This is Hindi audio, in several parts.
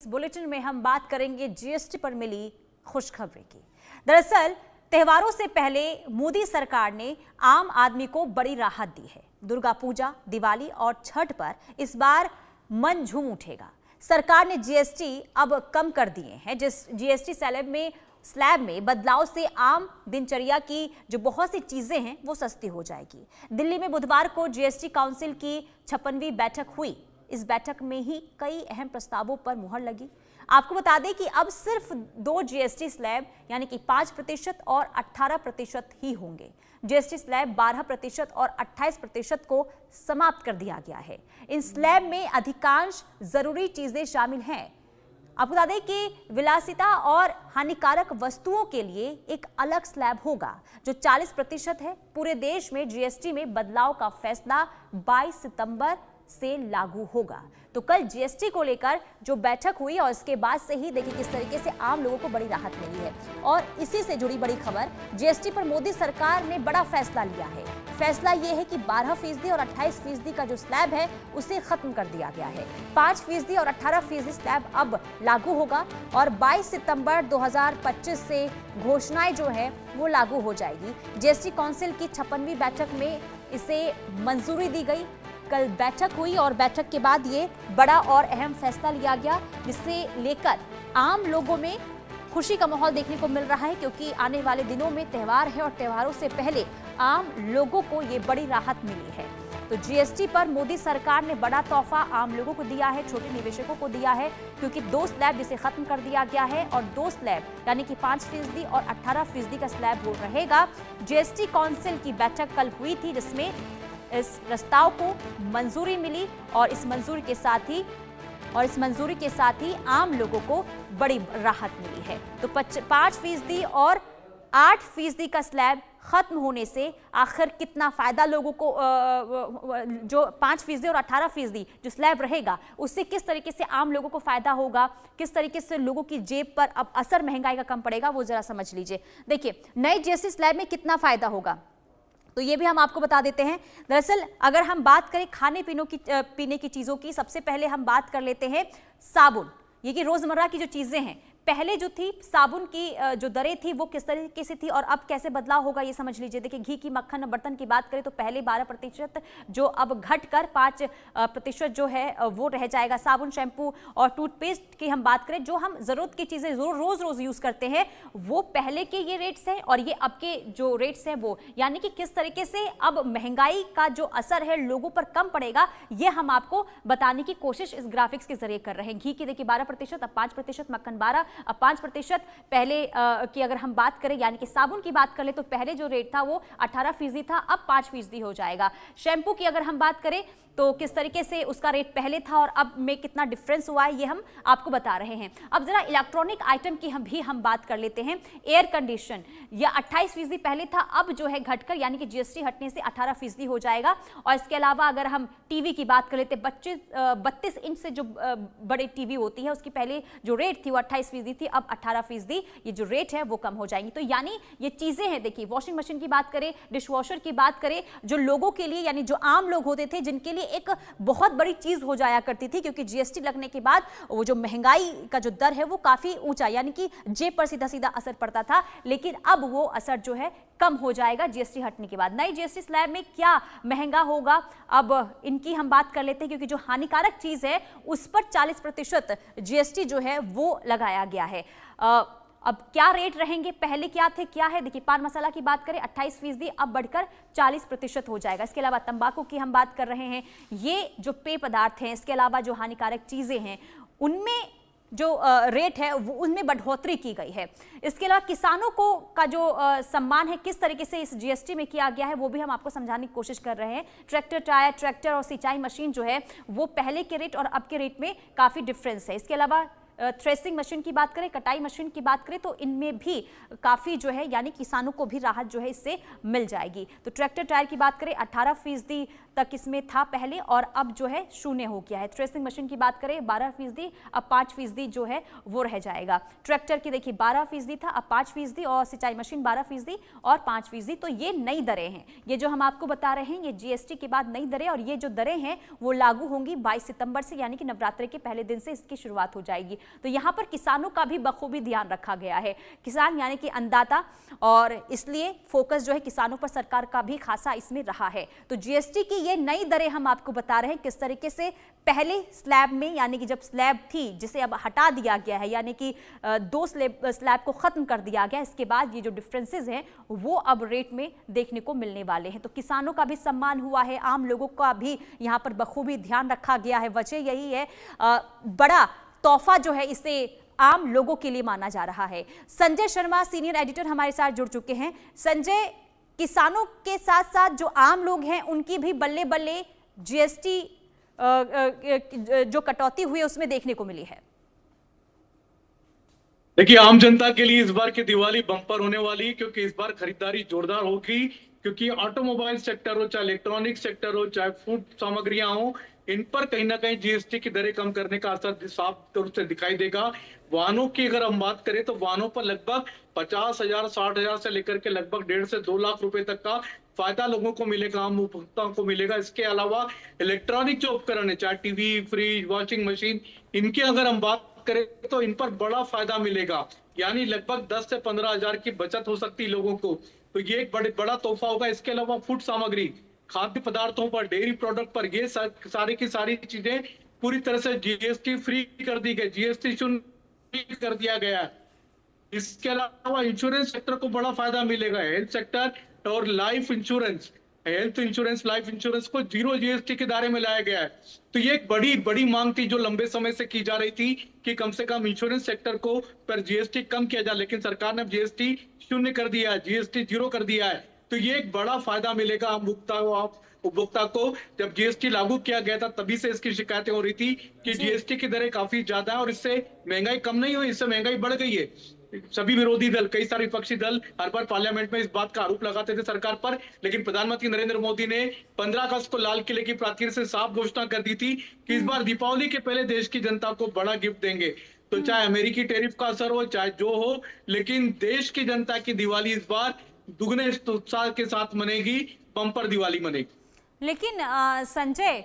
इस बुलेटिन में हम बात करेंगे जीएसटी पर मिली खुशखबरी की। दरअसल त्योहारों से पहले मोदी सरकार ने आम आदमी को बड़ी राहत दी है। दुर्गा पूजा, दिवाली और छठ पर इस बार मन झूम उठेगा। सरकार ने जीएसटी अब कम कर दिए हैं। जिस जीएसटी स्लैब में बदलाव से आम दिनचर्या की जो बहुत सी चीजें हैं वो सस्ती हो जाएगी। दिल्ली में बुधवार को जीएसटी काउंसिल की 56वीं बैठक हुई। इस बैठक में ही कई अहम प्रस्तावों पर मुहर लगी। आपको बता दें कि अब सिर्फ 2 जीएसटी स्लैब यानी कि 5% और 18% ही होंगे। जीएसटी स्लैब 12% और 28% को समाप्त कर दिया गया है। इन स्लैब में अधिकांश जरूरी चीजें शामिल हैं। आपको बता दें कि विलासिता और हानिकारक वस्तुओं के लिए एक अलग स्लैब होगा जो 40% है। पूरे देश में जीएसटी में बदलाव का फैसला 22 सितंबर से लागू होगा। तो कल जीएसटी को लेकर जो बैठक हुई और इसके बाद से ही देखिए किस तरीके से आम लोगों को बड़ी राहत मिली है। और इसी से जुड़ी बड़ी खबर, जीएसटी पर मोदी सरकार ने बड़ा फैसला लिया है। फैसला यह है कि 12% और 28% का जो स्लैब है उसे खत्म कर दिया गया है। 5% और 18% स्लैब अब लागू होगा और 22 सितंबर 2025 से घोषणाएं जो है वो लागू हो जाएगी। जीएसटी काउंसिल की 56वीं बैठक में इसे मंजूरी दी गई। कल बैठक हुई और बैठक के बाद ये बड़ा और अहम फैसला लिया गया, जिसे लेकर आम लोगों में खुशी का माहौल देखने को मिल रहा है, क्योंकि आने वाले दिनों में त्यौहार है और त्योहारों से पहले आम लोगों को ये बड़ी राहत मिली है। तो जीएसटी पर मोदी सरकार ने बड़ा तोहफा आम लोगों को दिया है, छोटे निवेशकों को दिया है, क्योंकि 2 स्लैब जिसे खत्म कर दिया गया है और 2 स्लैब यानी कि 5% और 18% का स्लैब वो रहेगा। जीएसटी काउंसिल की बैठक कल हुई थी, जिसमें इस प्रस्ताव को मंजूरी मिली और इस मंजूरी के साथ ही आम लोगों को बड़ी राहत मिली है। तो 5% और 8% का स्लैब खत्म होने से आखिर कितना फायदा लोगों को, जो 5% और 18% जो स्लैब रहेगा उससे किस तरीके से आम लोगों को फायदा होगा, किस तरीके से लोगों की जेब पर अब असर महंगाई का कम पड़ेगा, वो जरा समझ लीजिए। देखिए नए जीएसटी स्लैब में कितना फायदा होगा तो ये भी हम आपको बता देते हैं। दरअसल अगर हम बात करें खाने पीने की चीज़ों की, सबसे पहले हम बात कर लेते हैं साबुन। ये कि रोज़मर्रा की जो चीज़ें हैं, पहले जो थी साबुन की जो दरें थी वो किस तरीके से थी और अब कैसे बदलाव होगा ये समझ लीजिए। देखिए घी की मक्खन बर्तन की बात करें तो पहले 12% जो अब घटकर 5% जो है वो रह जाएगा। साबुन, शैम्पू और टूथपेस्ट की हम बात करें, जो हम ज़रूरत की चीज़ें रोज़ यूज़ करते हैं, वो पहले के ये रेट्स हैं और ये अब के जो रेट्स हैं वो, यानी कि किस तरीके से अब महंगाई का जो असर है लोगों पर कम पड़ेगा, ये हम आपको बताने की कोशिश इस ग्राफिक्स के जरिए कर रहे हैं। घी की देखिए 12%, अब 5%, मक्खन 12, अब 5%। पहले की अगर हम बात करें यानी कि साबुन की बात करें तो पहले जो रेट था वो 18% था, अब 5% हो जाएगा। शैम्पू की अगर हम बात करें तो किस तरीके से उसका रेट पहले था और अब में कितना डिफरेंस हुआ है ये हम आपको बता रहे हैं। अब जरा इलेक्ट्रॉनिक आइटम की हम बात कर लेते हैं। एयर कंडीशन, यह 28% पहले था, अब जो है घटकर यानी कि जीएसटी हटने से 18% हो जाएगा। और इसके अलावा अगर हम टीवी की बात कर लेते, 32 इंच से जो बड़े टीवी होती है उसकी पहले जो रेट थी वो 28% थी, अब 18% ये जो रेट है वो कम हो जाएंगी। तो यानी ये चीजें हैं। देखिए वॉशिंग मशीन की बात करें, डिशवॉशर की बात करें, जो लोगों के लिए यानी जो आम लोग होते थे जिनके लिए एक बहुत बड़ी चीज हो जाया करती थी, क्योंकि जीएसटी लगने के बाद वो जो महंगाई का जो दर है वो काफी ऊंचा यानी कि जेब पर सीधा असर पड़ता था, लेकिन अब वो असर जो है कम हो जाएगा जीएसटी हटने के बाद। नई जीएसटी स्लैब में क्या महंगा होगा अब इनकी हम बात कर लेते हैं, क्योंकि जो हानिकारक चीज है उस पर 40% जीएसटी जो है वो लगाया गया है। अब क्या रेट रहेंगे, पहले क्या थे क्या है। देखिए पान मसाला की बात करें 28%, अब बढ़कर 40% हो जाएगा। इसके अलावा तंबाकू की हम बात कर रहे हैं, ये जो पेय पदार्थ हैं, इसके अलावा जो हानिकारक चीजें हैं उनमें जो रेट है वो उनमें बढ़ोतरी की गई है। इसके अलावा किसानों को का जो सम्मान है किस तरीके से इस जीएसटी में किया गया है वो भी हम आपको समझाने की कोशिश कर रहे हैं। ट्रैक्टर टायर, ट्रैक्टर और सिंचाई मशीन जो है वो पहले के रेट और अब के रेट में काफी डिफरेंस है। इसके अलावा थ्रेसिंग मशीन की बात करें, कटाई मशीन की बात करें तो इनमें भी काफ़ी जो है यानी किसानों को भी राहत जो है इससे मिल जाएगी। तो ट्रैक्टर टायर की बात करें 18% तक इसमें था पहले और अब जो है 0 हो गया है। थ्रेसिंग मशीन की बात करें 12%, अब 5% जो है वो रह जाएगा। ट्रैक्टर की देखिए 12% था, अब 5% और सिंचाई मशीन 12% और 5%। तो ये नई दरें हैं, ये जो हम आपको बता रहे हैं ये जीएसटी के बाद नई दरें, और ये जो दरें हैं वो लागू होंगी 22 सितंबर से, यानी कि नवरात्रि के पहले दिन से इसकी शुरुआत हो जाएगी। तो यहाँ पर किसानों का भी बखूबी ध्यान रखा गया है, किसान यानी कि अन्नदाता, और इसलिए फोकस जो है किसानों पर सरकार का भी खासा इसमें रहा है। तो जीएसटी की ये नई दरें हम आपको बता रहे हैं किस तरीके से पहले स्लैब में, यानी कि जब स्लैब थी जिसे अब हटा दिया गया है, यानी कि 2 स्लैब को खत्म कर दिया गया, इसके बाद ये जो डिफरेंसेस हैं वो अब रेट में देखने को मिलने वाले हैं। तो किसानों का भी सम्मान हुआ है, आम लोगों का भी यहाँ पर बखूबी ध्यान रखा गया है। वजह यही है, बड़ा तोहफा जो है इसे आम लोगों के लिए माना जा रहा है। संजय शर्मा सीनियर एडिटर हमारे साथ जुड़ चुके हैं। संजय, किसानों के साथ साथ जो आम लोग हैं उनकी भी बल्ले बल्ले जीएसटी जो कटौती हुई है उसमें देखने को मिली है। देखिए, आम जनता के लिए इस बार की दिवाली बम्पर होने वाली है, क्योंकि इस बार खरीदारी जोरदार होगी, क्योंकि ऑटोमोबाइल सेक्टर हो, चाहे इलेक्ट्रॉनिक सेक्टर हो, चाहे फूड सामग्रियां हो, इन पर कहीं ना कहीं जीएसटी की दरें कम करने का असर साफ तौर से दिखाई देगा। वाहनों की अगर हम बात करें तो वाहनों पर लगभग 50,000 60,000 से लेकर के लगभग 1.5 से 2 लाख रुपए तक का फायदा लोगों को मिलेगा, आम उपभोक्ताओं को मिलेगा। इसके अलावा इलेक्ट्रॉनिक जो उपकरण है, चाहे टीवी, फ्रिज, वॉशिंग मशीन, इनकी अगर हम बात करें तो इन पर बड़ा फायदा मिलेगा, यानी लगभग 10 से 15,000 की बचत हो सकती है लोगों को। तो ये एक बड़ा तोहफा होगा। इसके अलावा फूड सामग्री, खाद्य पदार्थों पर, डेयरी प्रोडक्ट पर, ये सारी की सारी चीजें पूरी तरह से जीएसटी फ्री कर दी गई, जीएसटी शून्य कर दिया गया है। इसके अलावा इंश्योरेंस सेक्टर को बड़ा फायदा मिलेगा। हेल्थ सेक्टर और life insurance, health insurance, life insurance को 0 जीएसटी के दायरे में लाया गया है। तो ये एक बड़ी मांग थी जो लंबे समय से की जा रही थी कि कम से कम इंश्योरेंस सेक्टर को पर जीएसटी कम किया जाए, लेकिन सरकार ने जीएसटी शून्य कर दिया है, जीएसटी 0 कर दिया है। तो ये एक बड़ा फायदा मिलेगा उपभोक्ता को। जब जीएसटी लागू किया गया था तभी से इसकी शिकायतें हो रही थी कि जीएसटी की दरें काफी ज्यादा है और इससे महंगाई कम नहीं हुई, इससे महंगाई बढ़ गई है। सभी विरोधी दल, कई सारे विपक्षी दल हर बार पार्लियामेंट में इस बात का आरोप लगाते थे सरकार पर, लेकिन प्रधानमंत्री नरेंद्र मोदी ने 15 अगस्त को लाल किले की प्राचीर से साफ घोषणा कर दी थी कि इस बार दीपावली के पहले देश की जनता को बड़ा गिफ्ट देंगे। तो चाहे अमेरिकी टैरिफ का असर हो, चाहे जो हो, लेकिन देश की जनता की दिवाली इस बार दुगने उत्साह के साथ मनेगी, बम्पर दिवाली मनेगी। लेकिन संजय,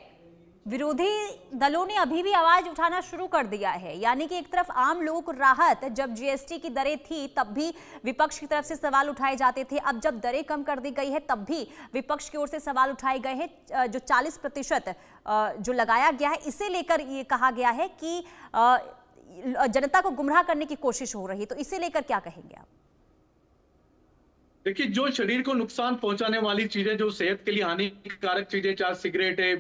विरोधी दलों ने अभी भी आवाज उठाना शुरू कर दिया है, यानी कि एक तरफ आम लोगों को राहत, जब जीएसटी की दरें थी तब भी विपक्ष की तरफ से सवाल उठाए जाते थे, अब जब दरें कम कर दी गई है तब भी विपक्ष की ओर से सवाल उठाए गए हैं। जो 40% जो लगाया गया है, इसे लेकर ये कहा गया है कि जनता को गुमराह करने की कोशिश हो रही है, तो इसे लेकर क्या कहेंगे आप? देखिए, जो शरीर को नुकसान पहुंचाने वाली चीजें, जो सेहत के लिए हानिकारक चीजें, चाहे सिगरेट है,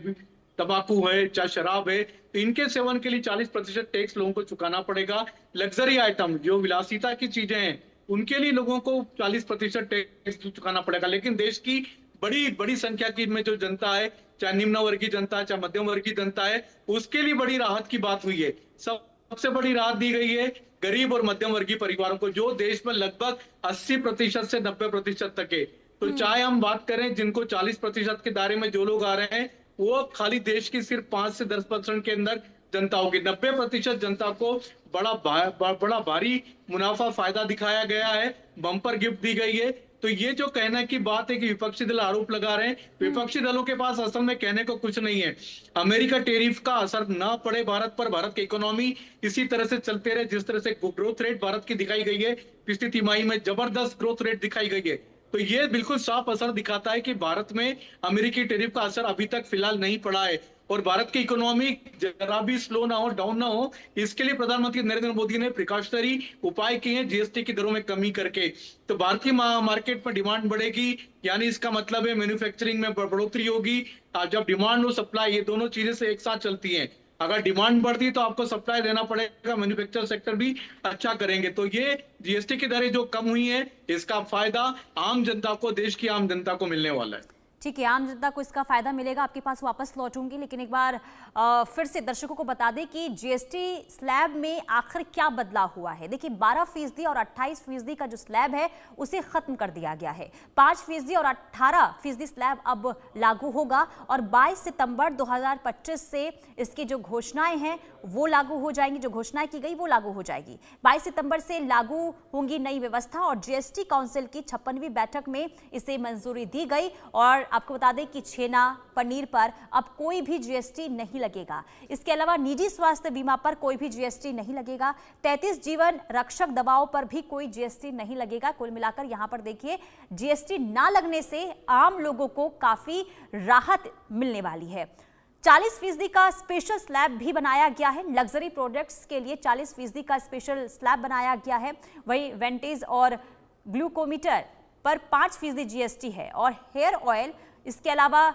तंबाकू है, चाहे शराब है, तो इनके सेवन के लिए 40% टैक्स लोगों को चुकाना पड़ेगा। लग्जरी आइटम, जो विलासिता की चीजें हैं, उनके लिए लोगों को 40% टैक्स चुकाना पड़ेगा। लेकिन देश की बड़ी संख्या की में जो जनता है, चाहे निम्न वर्गीय जनता है, चाहे मध्यम वर्गीय जनता है, उसके लिए बड़ी राहत की बात हुई है। सबसे बड़ी राहत दी गई है गरीब और मध्यम वर्गीय परिवारों को, जो देश में लगभग 80% से 90% तक है। तो चाहे हम बात करें जिनको 40% के दायरे में जो लोग आ रहे हैं, वो खाली देश की सिर्फ 5 से 10% के अंदर जनता होगी। 90% जनता को बड़ा भारी मुनाफा फायदा दिखाया गया है, बम्पर गिफ्ट दी गई है। तो ये जो कहने की बात है कि विपक्षी दल आरोप लगा रहे हैं, विपक्षी दलों के पास असल में कहने को कुछ नहीं है। अमेरिका टैरिफ का असर ना पड़े भारत पर, भारत की इकोनॉमी इसी तरह से चलते रहे जिस तरह से ग्रोथ रेट भारत की दिखाई गई है, पिछली तिमाही में जबरदस्त ग्रोथ रेट दिखाई गई है। तो ये बिल्कुल साफ असर दिखाता है कि भारत में अमेरिकी टैरिफ का असर अभी तक फिलहाल नहीं पड़ा है, और भारत की इकोनॉमी जरा भी स्लो ना हो, डाउन ना हो, इसके लिए प्रधानमंत्री नरेंद्र मोदी ने प्रिकॉशनरी उपाय किए हैं, जीएसटी की दरों में कमी करके। तो भारतीय मार्केट में डिमांड बढ़ेगी, यानी इसका मतलब है मैन्युफैक्चरिंग में बढ़ोतरी होगी। जब डिमांड और सप्लाई, ये दोनों चीजें से एक साथ चलती हैं। अगर डिमांड बढ़ती है तो आपको सप्लाई देना पड़ेगा, मैन्युफैक्चर सेक्टर भी अच्छा करेंगे। तो ये जीएसटी की दरें जो कम हुई है, इसका फायदा आम जनता को, देश की आम जनता को मिलने वाला है। ठीक है, आम जनता को इसका फायदा मिलेगा। आपके पास वापस लौटूंगी, लेकिन एक बार फिर से दर्शकों को बता दें कि जीएसटी स्लैब में आखिर क्या बदलाव हुआ है। देखिए, 12% और 28% का जो स्लैब है उसे खत्म कर दिया गया है। 5% और 18% स्लैब अब लागू होगा, और 22 सितंबर 2025 से इसकी जो घोषणाएं हैं वो लागू हो जाएंगी, जो घोषणाएं की गई वो लागू हो जाएगी। 22 सितंबर से लागू होंगी नई व्यवस्था, और जीएसटी काउंसिल की 56वीं बैठक में इसे मंजूरी दी गई, और आपको बता दें कि छेना, पनीर पर अब कोई भी जीएसटी नहीं लगेगा। इसके अलावा निजी स्वास्थ्य बीमा पर कोई भी जीएसटी नहीं लगेगा। 33 जीवन रक्षक दवाओं पर भी कोई जीएसटी नहीं लगेगा। कुल मिलाकर यहां पर देखिए, जीएसटी ना लगने से आम लोगों को काफी राहत मिलने वाली है। 40% का स्पेशल स्लैब भी बनाया गया है। लग्जरी प्रोडक्ट्स के लिए 40% का स्पेशल स्लैब बनाया गया है। वहीं वेंटेज और ग्लूकोमीटर पर 5% जीएसटी है और हेयर ऑयल, इसके अलावा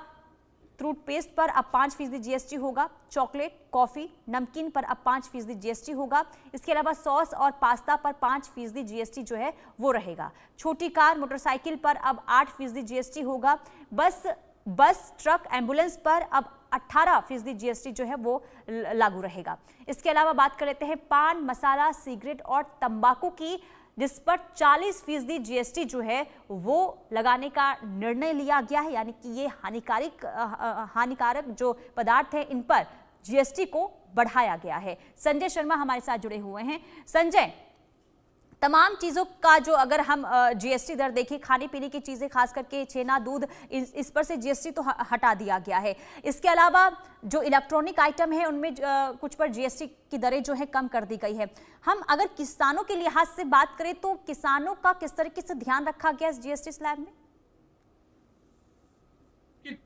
टूथपेस्ट पर अब 5% जीएसटी होगा। चॉकलेट, कॉफी, नमकीन पर अब 5% जीएसटी होगा। इसके अलावा सॉस और पास्ता पर 5% जीएसटी जो है वो रहेगा। छोटी कार, मोटरसाइकिल पर अब 8% जीएसटी होगा। बस, ट्रक, एम्बुलेंस पर अब 18% जीएसटी जो है वो लागू रहेगा। इसके अलावा बात कर लेते हैं पान मसाला, सिगरेट और तंबाकू की, जिस पर 40% जीएसटी जो है वो लगाने का निर्णय लिया गया है। यानी कि ये हानिकारक जो पदार्थ है इन पर जीएसटी को बढ़ाया गया है। संजय शर्मा हमारे साथ जुड़े हुए हैं। संजय, तमाम चीज़ों का जो अगर हम जीएसटी दर देखें, खाने पीने की चीज़ें खास करके छेना, दूध, इस पर से जीएसटी तो हटा दिया गया है। इसके अलावा जो इलेक्ट्रॉनिक आइटम है उनमें कुछ पर जीएसटी की दरें जो है कम कर दी गई है। हम अगर किसानों के लिहाज से बात करें तो किसानों का किस तरीके से ध्यान रखा गया इस जीएसटी स्लैब में?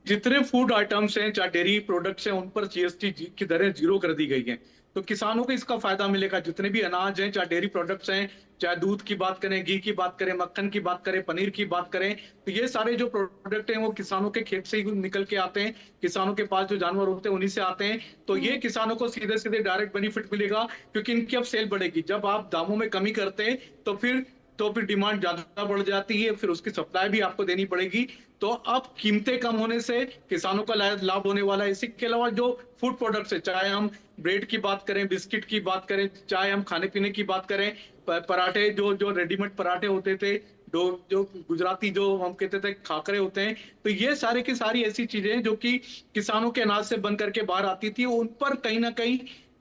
जितने फूड आइटम्स हैं, चाहे डेयरी प्रोडक्ट्स हैं, उन पर जीएसटी की दरें 0 कर दी गई हैं। तो किसानों को इसका फायदा मिलेगा। जितने भी अनाज हैं, चाहे डेयरी प्रोडक्ट्स हैं, चाहे दूध की बात करें, घी की बात करें, मक्खन की बात करें, पनीर की बात करें, तो ये सारे जो प्रोडक्ट हैं वो किसानों के खेत से ही निकल के आते हैं। किसानों के पास जो जानवर होते हैं उन्हीं से आते हैं। तो ये किसानों को सीधे सीधे डायरेक्ट बेनिफिट मिलेगा, क्योंकि इनकी अब सेल बढ़ेगी। जब आप दामों में कमी करते हैं तो फिर डिमांड ज्यादा बढ़ जाती है, फिर उसकी सप्लाई भी आपको देनी पड़ेगी। तो अब कीमतें कम होने से किसानों का लाभ होने वाला है। इसके अलावा जो फूड प्रोडक्ट्स है, चाहे हम ब्रेड की बात करें, बिस्किट की बात करें, चाहे हम खाने पीने की बात करें, पराठे, जो रेडीमेड पराठे होते थे, जो गुजराती जो हम कहते थे खाकरे होते हैं, तो ये सारे की सारी ऐसी चीजें जो कि किसानों के अनाज से बन करके बाहर आती थी, उन पर कहीं ना कहीं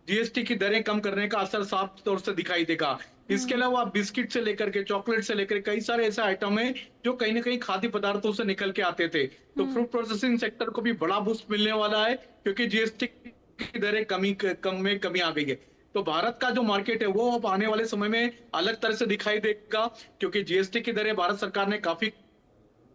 जीएसटी की दरें कम करने का असर साफ तौर से दिखाई देगा। इसके अलावा बिस्किट से लेकर के, चॉकलेट से लेकर, कई सारे ऐसे आइटम हैं जो कहीं ना कहीं खाद्य पदार्थों से निकल के आते थे। तो फूड प्रोसेसिंग सेक्टर को भी बड़ा बूस्ट मिलने वाला है, क्योंकि जीएसटी की दरें कमी आ गई है। तो भारत का जो मार्केट है वो अब आने वाले समय में अलग तरह से दिखाई देगा, क्योंकि जीएसटी की दरें भारत सरकार ने काफी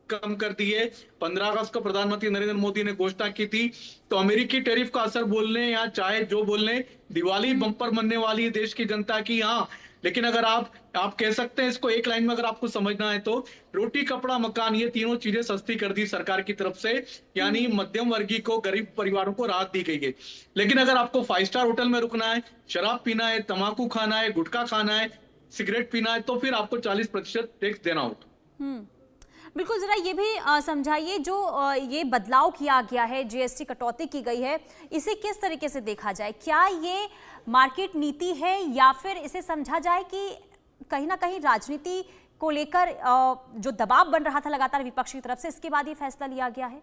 कम कर दी है। 15 अगस्त को प्रधानमंत्री नरेंद्र मोदी ने घोषणा की थी। तो अमेरिकी टैरिफ का असर बोलने या चाहे जो बोलने, दिवाली बम्पर बनने वाली है देश की जनता की। हाँ, लेकिन अगर आप कह सकते हैं इसको एक लाइन में अगर आपको समझना है तो रोटी, कपड़ा, मकान, ये तीनों चीजें सस्ती कर दी सरकार की तरफ से, यानी मध्यम वर्गीय को, गरीब परिवारों को राहत दी गई है। लेकिन अगर आपको 5 स्टार होटल में रुकना है, शराब पीना है, तंबाकू खाना है, गुटखा खाना है, सिगरेट पीना है, तो फिर आपको 40% टैक्स देना होगा। बिल्कुल, जरा ये भी समझाइए, जो ये बदलाव किया गया है, जीएसटी कटौती की गई है, इसे किस तरीके से देखा जाए? क्या ये मार्केट नीति है या फिर इसे समझा जाए कि कहीं ना कहीं राजनीति को लेकर जो दबाव बन रहा था लगातार विपक्ष की तरफ से, इसके बाद ये फैसला लिया गया है?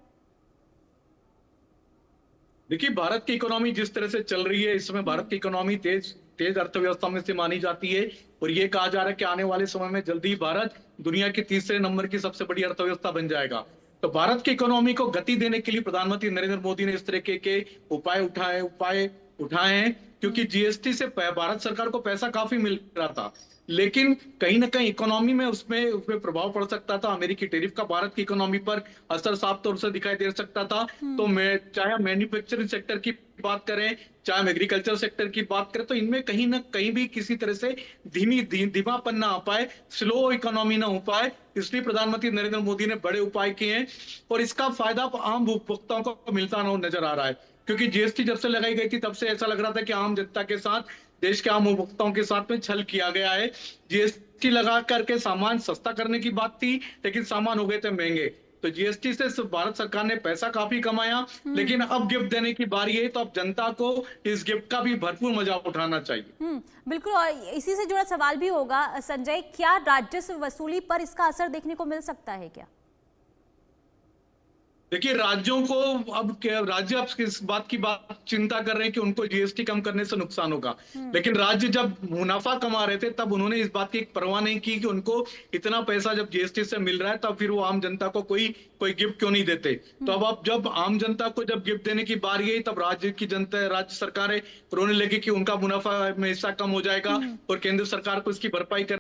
देखिए, भारत की इकोनॉमी जिस तरह से चल रही है इस समय, भारत की इकोनॉमी तेज अर्थव्यवस्था में से मानी जाती है, और ये कहा जा रहा है कि आने वाले समय में जल्दी भारत दुनिया के 3रे नंबर की सबसे बड़ी अर्थव्यवस्था बन जाएगा। तो भारत की इकोनॉमी को गति देने के लिए प्रधानमंत्री नरेंद्र मोदी ने इस तरह के उपाय उठाए हैं, क्योंकि जीएसटी से भारत सरकार को पैसा काफी मिल रहा था, लेकिन कहीं ना कहीं इकोनॉमी में उसमें प्रभाव पड़ सकता था। अमेरिकी टैरिफ का भारत की इकोनॉमी पर असर साफ तौर से दिखाई दे सकता था। तो चाहे हम मैन्युफैक्चरिंग सेक्टर की बात करें, चाहे हम एग्रीकल्चर सेक्टर की बात करें, तो इनमें कहीं ना कहीं भी किसी तरह से धीमापन ना आ पाए, स्लो इकोनॉमी ना हो पाए, इसलिए प्रधानमंत्री नरेंद्र मोदी ने बड़े उपाय किए हैं, और इसका फायदा आम उपभोक्ताओं को मिलता नजर आ रहा है। क्योंकि जीएसटी जब से लगाई गई थी तब से ऐसा लग रहा था कि आम जनता के साथ, देश के आम उपभोक्ताओं के साथ में छल किया गया है। जीएसटी लगा करके सामान सस्ता करने की बात थी, लेकिन सामान हो गए थे महंगे। तो जीएसटी से भारत सरकार ने पैसा काफी कमाया, लेकिन अब गिफ्ट देने की बारी है, तो अब जनता को इस गिफ्ट का भी भरपूर मजा उठाना चाहिए। बिल्कुल, और इसी से जुड़ा सवाल भी होगा संजय, क्या राजस्व वसूली पर इसका असर देखने को मिल सकता है क्या? देखिए राज्यों को राज्य अब इस बात की चिंता कर रहे हैं कि उनको जीएसटी कम करने से नुकसान होगा, लेकिन राज्य जब मुनाफा कमा रहे थे तब उन्होंने इस बात की परवाह नहीं की कि उनको इतना पैसा जब जीएसटी से मिल रहा है तब फिर वो आम जनता को कोई गिफ्ट क्यों नहीं देते। तो अब जब आम जनता को जब गिफ्ट देने की बारी आई तब राज्य सरकारें रोने लगी कि उनका मुनाफा में हिस्सा कम हो जाएगा और केंद्र सरकार को इसकी भरपाई